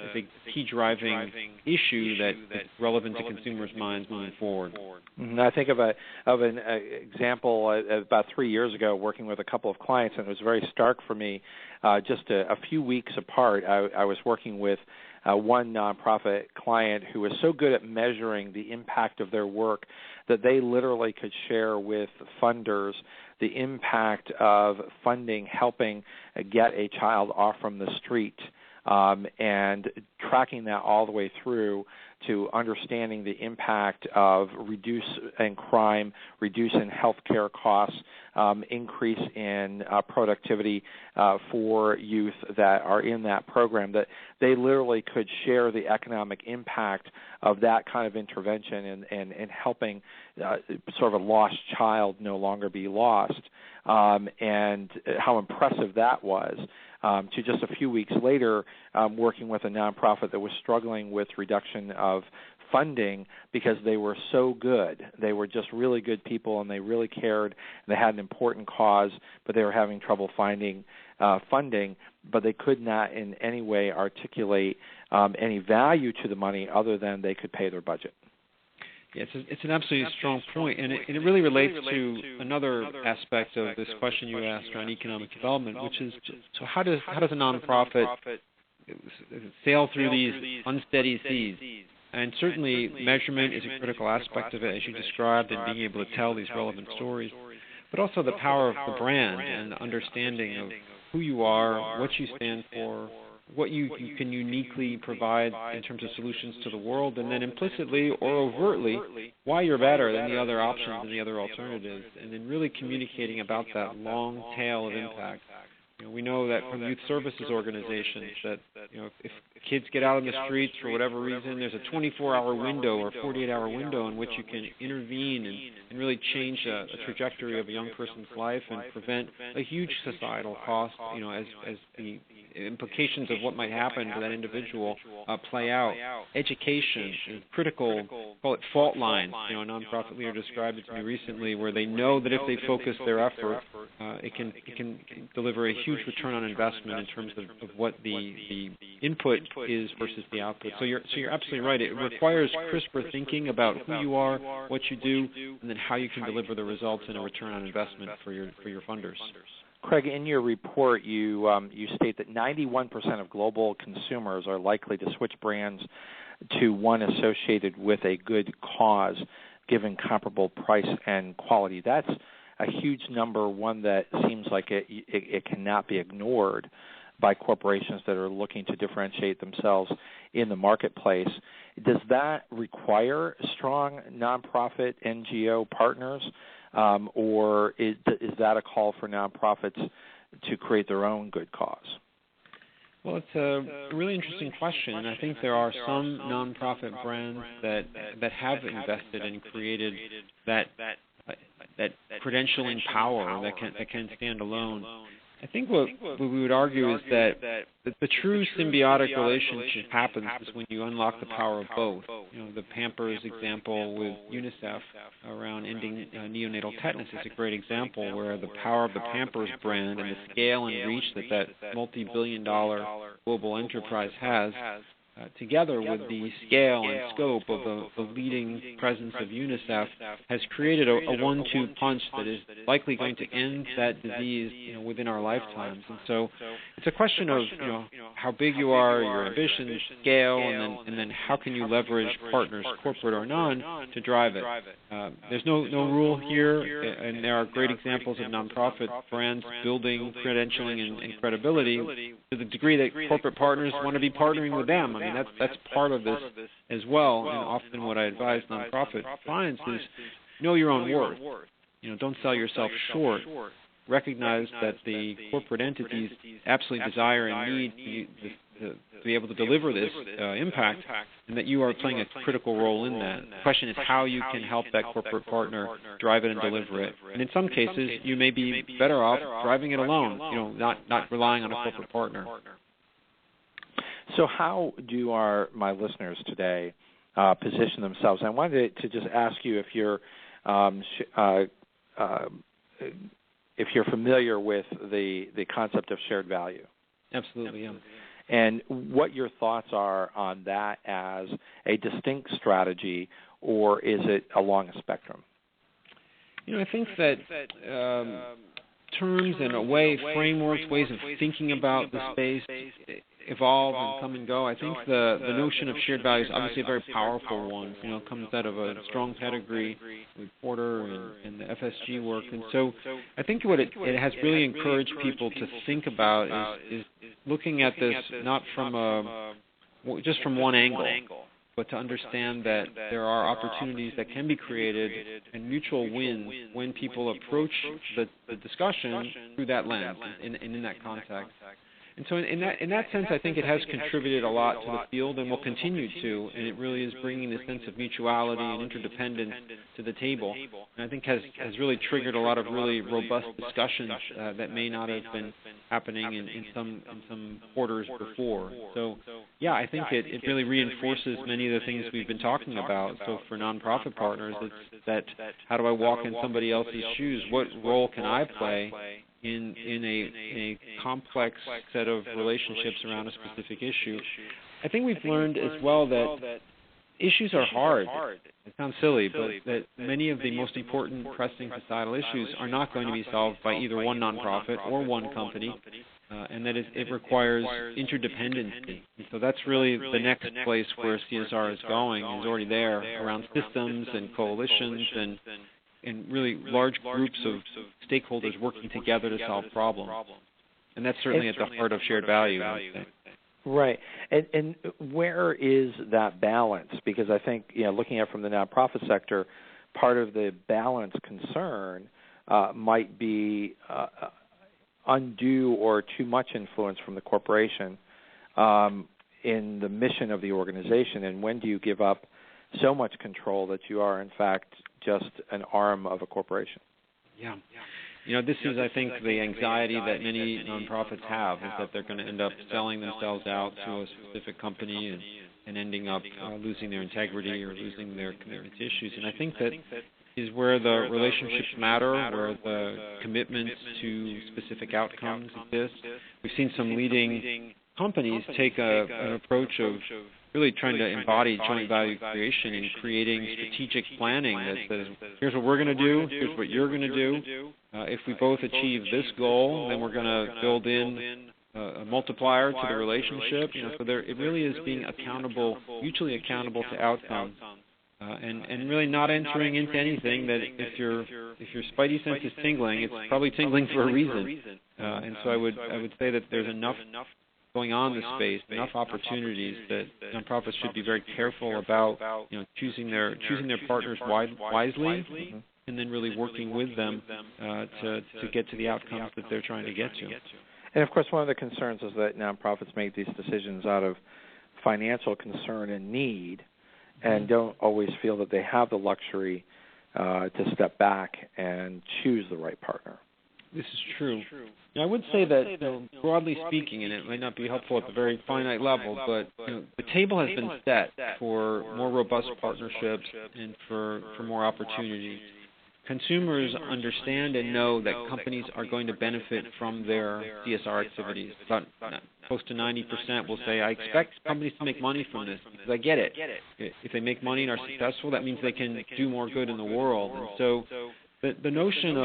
key driving issue that's relevant to consumers' minds moving forward. Mm-hmm. I think of an example about 3 years ago working with a couple of clients, and it was very stark for me. Just a few weeks apart, I was working with one nonprofit client who was so good at measuring the impact of their work that they literally could share with funders the impact of funding helping get a child off from the street, and tracking that all the way through to understanding the impact of reduce in crime, reduce in healthcare costs, increase in productivity for youth that are in that program, that they literally could share the economic impact of that kind of intervention and helping sort of a lost child no longer be lost, and how impressive that was. To just a few weeks later, working with a nonprofit that was struggling with reduction of funding because they were so good. They were just really good people, and they really cared. They had an important cause, but they were having trouble finding funding, but they could not in any way articulate any value to the money other than they could pay their budget. Yeah, it's an absolutely strong point, and it really relates to another aspect of this question you asked around economic development, which is, so how does a nonprofit sail through these unsteady seas? And certainly measurement is a critical aspect of it, as you described, and being able to tell these relevant stories, but also the power of the brand and the understanding of who you are, what you stand for, what you can uniquely provide in terms of solutions to the world, and then implicitly or overtly why you're better than the other options and the other alternatives, and then really communicating about that long tail of impact. We know that from youth services organizations that if kids get out on the streets for whatever reason, there's a 24-hour window or 48-hour window in which you can intervene and really change a trajectory of a young person's life and prevent a huge societal cost, as the implications of what might happen to that individual play out. Education is critical. Call it fault lines. A nonprofit leader described it to me recently, where they know that if they focus their effort, it can deliver a huge return on investment in terms of what the input is versus the output. So you're absolutely right. It requires crisper thinking about who you are, what you do, and then how you can deliver the results in a return on investment for your funders. Craig, in your report, you state that 91% of global consumers are likely to switch brands to one associated with a good cause, given comparable price and quality. That's a huge number, one that seems like it cannot be ignored by corporations that are looking to differentiate themselves in the marketplace. Does that require strong nonprofit NGO partners, or is that a call for nonprofits to create their own good cause? Well, it's a really interesting question, and I think there are some nonprofit brands that have invested and created that credentialing power that can stand alone. I think what we would argue is that the true symbiotic relationship happens is when you unlock the power of both. The Pampers example with UNICEF around ending neonatal tetanus is a great example, where the power of the Pampers brand and the scale and reach that multi-billion-dollar global enterprise has, together with the scale and scope of the leading presence of UNICEF, has created a 1-2 punch that is likely going to end that disease within our lifetimes. And so it's a question of how big you are, your ambition, scale, and then how can you leverage partners, corporate or none, to drive it. There's no rule here, and there are great examples of nonprofit brands building credentialing and credibility to the degree that corporate partners want to be partnering with them. I mean, that's part of this as well. And often what I advise nonprofit clients is know your own worth. Don't sell yourself short. Recognize that the corporate entities absolutely desire and need to be able to deliver this impact, and that you are playing a critical role in that. The question is how you can help that corporate partner drive it and deliver it. And in some cases, you may be better off driving it alone, not relying on a corporate partner. So how do my listeners today position themselves? I wanted to just ask you if you're familiar with the concept of shared value. Absolutely, yeah. And what your thoughts are on that as a distinct strategy, or is it along a spectrum? I think that terms and frameworks, ways of thinking about the space evolve and come and go. I think the notion of shared value is obviously a very powerful one. Comes out of a strong pedigree with Porter and the FSG work. And so I think what it has really encouraged people to think about is looking at this not from just from one angle, but to understand that there are opportunities that can be created and mutual wins when people approach the discussion through that lens and in that context. And so in that sense, I think it has contributed a lot to the field and will continue to, and it really is bringing this sense of mutuality and interdependence to the table. And I think has really triggered a lot of really robust discussions that may not have been happening in some quarters before. So, yeah, I think it really reinforces many of the things we've been talking about. So for nonprofit partners, it's that how do I walk in somebody else's shoes? What role can I play in a complex set of relationships around a specific issue? I think we've learned as well that issues are hard. It sounds silly, but that many of the most important pressing societal issues are not going to be solved by either one nonprofit or one company, and that it requires interdependency. And so that's really the next place where CSR is going, is already there, around systems and coalitions and really large groups of stakeholders working together to solve problems. And that's certainly at the heart of shared value. Right. And where is that balance? Because I think, looking at it from the nonprofit sector, part of the balance concern might be undue or too much influence from the corporation in the mission of the organization. And when do you give up so much control that you are, in fact, just an arm of a corporation? Yeah. This is, I think, the anxiety that many nonprofits have, is that they're going to end up selling themselves out to a specific company and ending up losing their integrity or losing their commitment to issues. And I think that is where the relationships matter, where the commitments to specific outcomes exist. We've seen some leading companies take an approach of really trying to embody joint value creation and creating strategic planning that says, here's what we're going to do, here's what you're going to do. If we both achieve this goal, then we're going to build in a multiplier to the relationship. So it really is being accountable, mutually accountable to outcomes. And really not entering into anything that if your spidey sense is tingling, it's probably tingling for a reason. And so I would say that there's enough going on in this space, enough opportunities that nonprofits should be very careful about choosing their partners wisely, and then really working with them to get to the outcomes that they're trying to get to. And of course, one of the concerns is that nonprofits make these decisions out of financial concern and need, and don't always feel that they have the luxury to step back and choose the right partner. This is true. I would say that, broadly speaking, and it might not be helpful at the very finite level, but the table has been set for more robust partnerships and for more opportunities. Consumers understand and know that companies are going to benefit from their CSR activities. About close to 90% will say, I expect companies to make money from this because I get it. If they make money and are successful, that means they can do more good in the world. And so the notion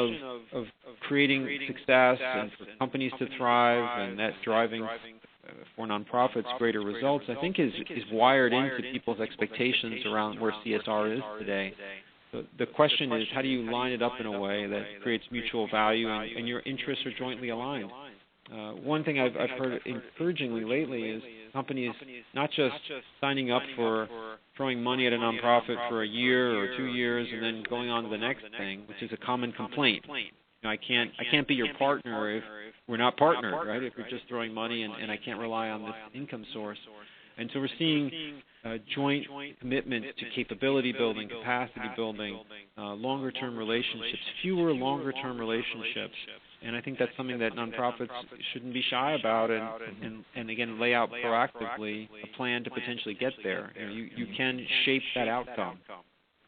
of creating success and for companies to thrive and that driving for nonprofits greater results, I think is wired into people's expectations around where CSR is today. The question is, how do you line it up in a way that creates mutual value and your interests are jointly aligned? One thing I've heard encouragingly lately is companies not just signing up for throwing money at a nonprofit for a year or 2 years and then going on to the next thing, which is a common complaint. I can't be your partner if we're not partnered, right? If you're just throwing money and I can't rely on this income source. And so we're seeing joint commitments to capability building, capacity building, longer-term relationships, fewer longer-term relationships. And I think that's something that nonprofits shouldn't be shy about and again, lay out proactively a plan to potentially get there. You can shape that outcome.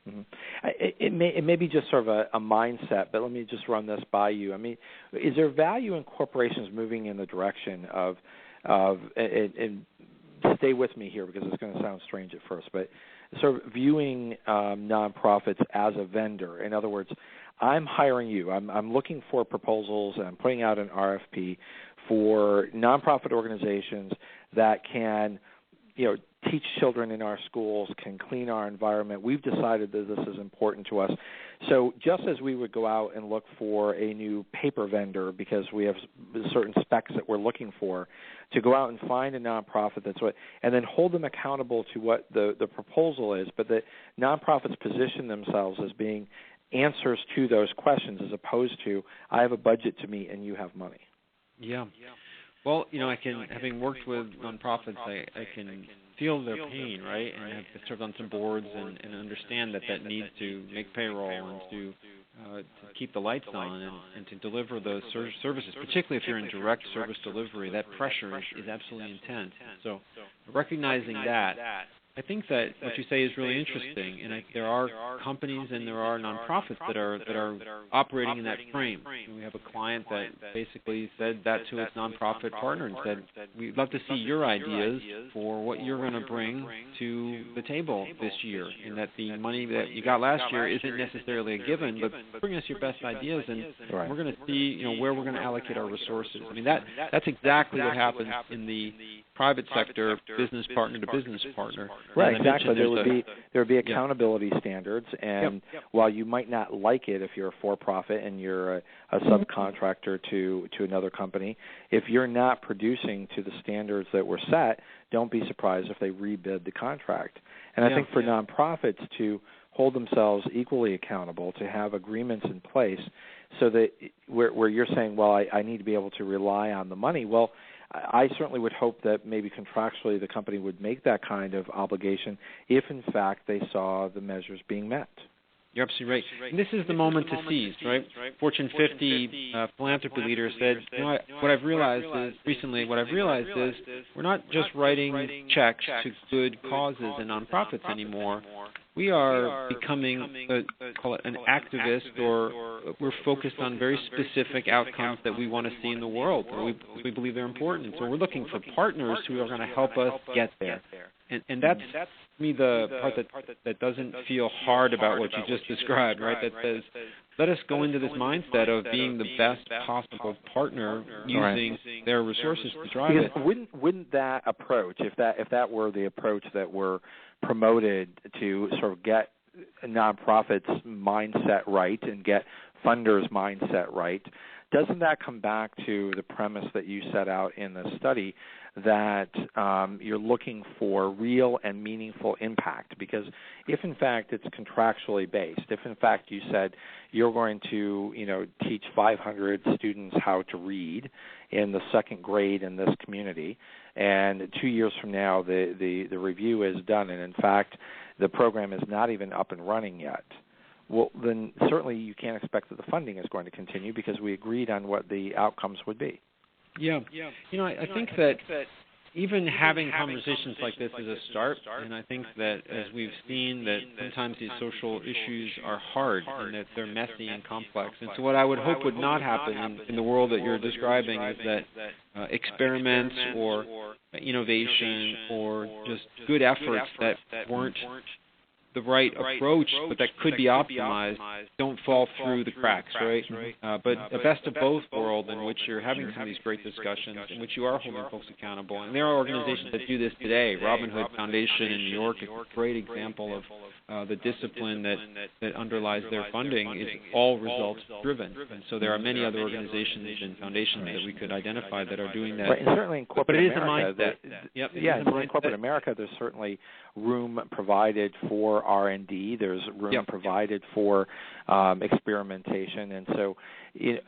Mm-hmm. It may be just sort of a mindset, but let me just run this by you. I mean, is there value in corporations moving in the direction of and stay with me here because it's going to sound strange at first, but sort of viewing nonprofits as a vendor. In other words, I'm hiring you. I'm looking for proposals, and I'm putting out an RFP for nonprofit organizations that can, teach children in our schools, can clean our environment. We've decided that this is important to us. So just as we would go out and look for a new paper vendor because we have certain specs that we're looking for, to go out and find a nonprofit and then hold them accountable to what the proposal is, but that nonprofits position themselves as being answers to those questions as opposed to, I have a budget to meet and you have money. Yeah. Well, having worked with nonprofits, I can feel their pain, right? And I've served on some boards and understand that need to make payroll and to keep the lights on and to deliver those services, particularly if you're in direct service delivery. That pressure is absolutely intense. So recognizing that, I think that what you say is really interesting, and there are companies and there are nonprofits that are operating in that frame. And we have a client that basically said that to its nonprofit partner and said, we'd love to see your ideas for what you're going to bring to the table this year, and that the money that you got last year isn't necessarily a given, but bring us your best ideas, and we're going to see where we're going to allocate our resources. I mean, that's exactly what happens in the private sector, business partner to business partner. Right, exactly. There would be accountability standards, and while you might not like it if you're a for-profit and you're a subcontractor to another company, if you're not producing to the standards that were set, don't be surprised if they rebid the contract. And I think for nonprofits to hold themselves equally accountable, to have agreements in place so that where you're saying, well, I need to be able to rely on the money, well, I certainly would hope that maybe contractually the company would make that kind of obligation if, in fact, they saw the measures being met. You're absolutely right. And this is the moment to seize, right? Fortune 50 philanthropy leader said, what I've realized is we're not just writing checks to good causes and nonprofits anymore. We are becoming, call it an activist, or we're focused on very specific outcomes that we want to see in the world, or we believe they're important. So we're looking for partners who are going to help us get there. And that's, to me, the part that doesn't feel hard about what you just described, right? That says, let us go into this mindset of being the best possible partner using their resources to drive it. Wouldn't that approach, if that were the approach that were promoted to sort of get nonprofits' mindset right and get funders' mindset right, doesn't that come back to the premise that you set out in the study that you're looking for real and meaningful impact? Because if, in fact, it's contractually based, if, in fact, you said you're going to, teach 500 students how to read in the second grade in this community, and 2 years from now the review is done, and, in fact, the program is not even up and running yet, well, then certainly you can't expect that the funding is going to continue because we agreed on what the outcomes would be. Yeah. I think that even having conversations like this is a start, and I think that as we've seen that sometimes these social issues are hard and that they're messy and complex. And so what I would hope would not happen in the world that you're describing is that experiments or innovation or just good efforts that weren't the right approach, but that could be optimized, don't fall through the cracks, right? But the best of both worlds, in which you're having some of these great discussions, in which you are holding folks accountable. And there are organizations that do this today. Robin Hood Foundation in New York is a great example of the discipline that underlies their funding is all results-driven. And so there are many other organizations and foundations that we could identify that are doing that. Right, and certainly in corporate America, in corporate America, there's certainly room provided for R&D. There's room provided for experimentation, and so you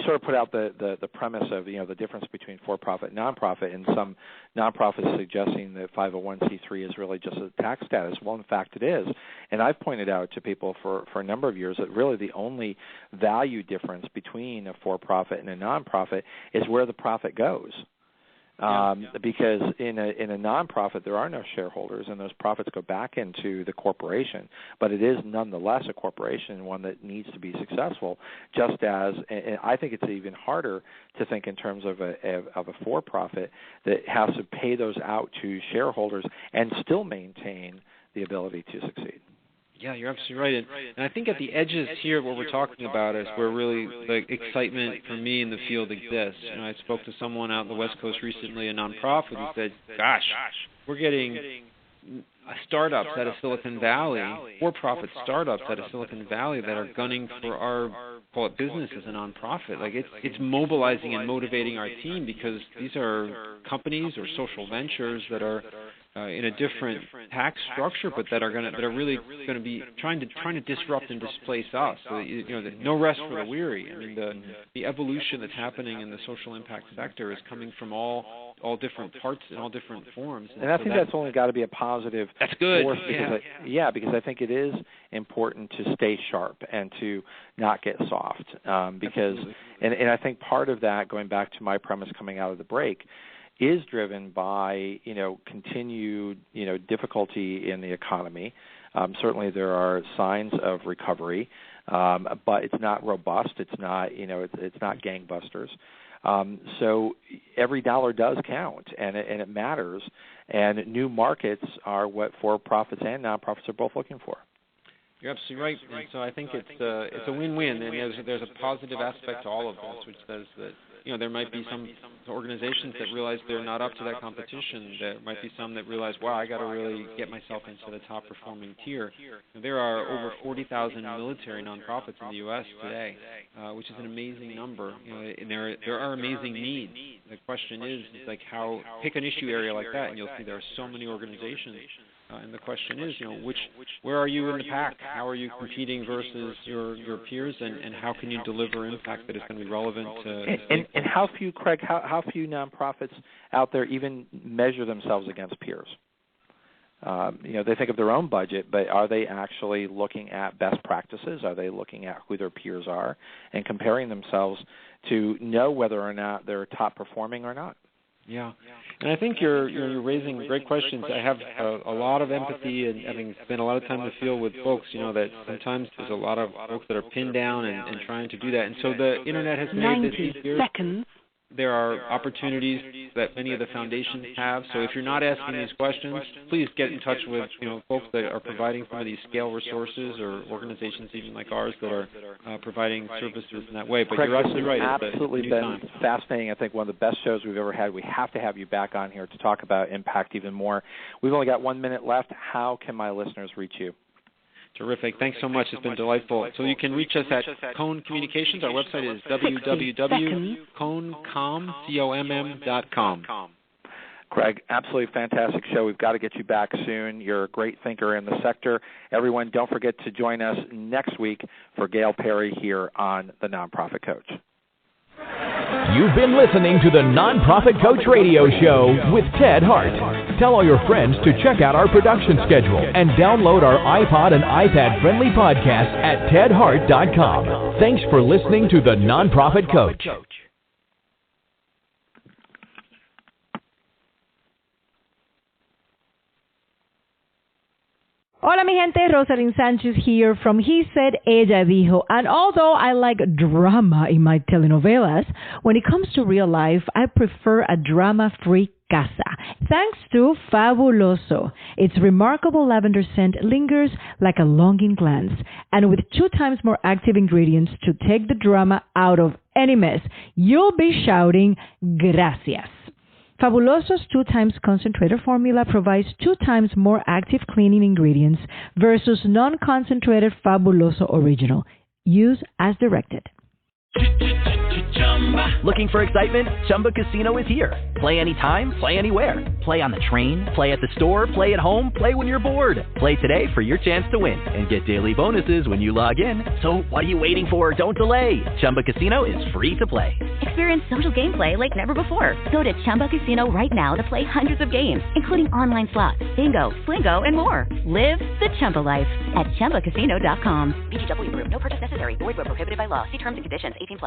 sort of put out the premise of the difference between for-profit and nonprofit, and some nonprofits suggesting that 501c3 is really just a tax status. Well, in fact, it is, and I've pointed out to people for a number of years that really the only value difference between a for-profit and a nonprofit is where the profit goes. Because in a nonprofit there are no shareholders, and those profits go back into the corporation. But it is nonetheless a corporation, one that needs to be successful. Just as, and I think it's even harder to think in terms of a for-profit that has to pay those out to shareholders and still maintain the ability to succeed. Yeah, you're absolutely right. And I think at the edges here, what we're talking about is where really the excitement for me in the field exists. I spoke to someone out on the West Coast recently, a nonprofit, who said, gosh, we're getting startups out of Silicon Valley, for-profit startups out of Silicon Valley that are gunning for our, call it, business as a nonprofit. Like it's mobilizing and motivating our team because these are companies or social ventures that are in a different tax structure, but that are really going to be trying to disrupt and displace us. So no rest for the weary. I mean, the evolution that's happening in the social impact sector is coming from all different parts and all different forms. And I think that's only got to be a positive force because I think it is important to stay sharp and to not get soft. Because and I think part of that, going back to my premise coming out of the break, is driven by continued difficulty in the economy. Certainly there are signs of recovery, but it's not robust. It's not it's not gangbusters. So every dollar does count, and it matters. And new markets are what for-profits and nonprofits are both looking for. You're absolutely right, and so I think it's a win-win, and there's a positive aspect to all of this, which says that there might be some organizations that realize they're not up to that competition. There might be some that realize, wow, I got to really get myself into the top performing tier. There are over 40,000 military nonprofits in the U.S. today, which is an amazing number. And there are amazing needs. The question is like how pick an issue area like that, and you'll see there are so many organizations. And the question is, where are you in the pack? How are you competing versus your peers, and how can you deliver impact that is going to be relevant to? And how few, Craig? How few nonprofits out there even measure themselves against peers? they think of their own budget, but are they actually looking at best practices? Are they looking at who their peers are and comparing themselves to know whether or not they're top performing or not? Yeah, and I think you're raising great questions. I have a lot of empathy, and having spent a lot of time in the field with folks, that sometimes there's a lot of folks that are pinned down and trying to do that. And so the Internet has made this easier. There are opportunities that many of the foundations have. So if you're not asking these questions, please get in touch with folks that are providing some of these scale resources, or organizations even like ours that are providing services in that way. But Craig, you're absolutely right. Absolutely been fascinating. I think one of the best shows we've ever had. We have to have you back on here to talk about impact even more. We've only got 1 minute left. How can my listeners reach you? Terrific. Thanks so much. It's been delightful. So you can reach us at Cone Communications. Our website is www.conecom.com. Craig, absolutely fantastic show. We've got to get you back soon. You're a great thinker in the sector. Everyone, don't forget to join us next week for Gail Perry here on The Nonprofit Coach. You've been listening to the Nonprofit Coach Radio Show with Ted Hart. Tell all your friends to check out our production schedule and download our iPod and iPad-friendly podcast at tedhart.com. Thanks for listening to the Nonprofit Coach. Hola mi gente, Rosalind Sanchez here from He Said, Ella Dijo. And although I like drama in my telenovelas, when it comes to real life, I prefer a drama-free casa. Thanks to Fabuloso. Its remarkable lavender scent lingers like a longing glance, and with 2 times more active ingredients to take the drama out of any mess, you'll be shouting, gracias. Fabuloso's 2 times concentrated formula provides 2 times more active cleaning ingredients versus non-concentrated Fabuloso Original. Use as directed. Looking for excitement? Chumba Casino is here. Play anytime, play anywhere. Play on the train, play at the store, play at home, play when you're bored. Play today for your chance to win and get daily bonuses when you log in. So what are you waiting for? Don't delay. Chumba Casino is free to play. Experience social gameplay like never before. Go to Chumba Casino right now to play hundreds of games, including online slots, bingo, Slingo, and more. Live the Chumba life at ChumbaCasino.com. VGW Group. No purchase necessary. Void where prohibited by law. See terms and conditions. 18+.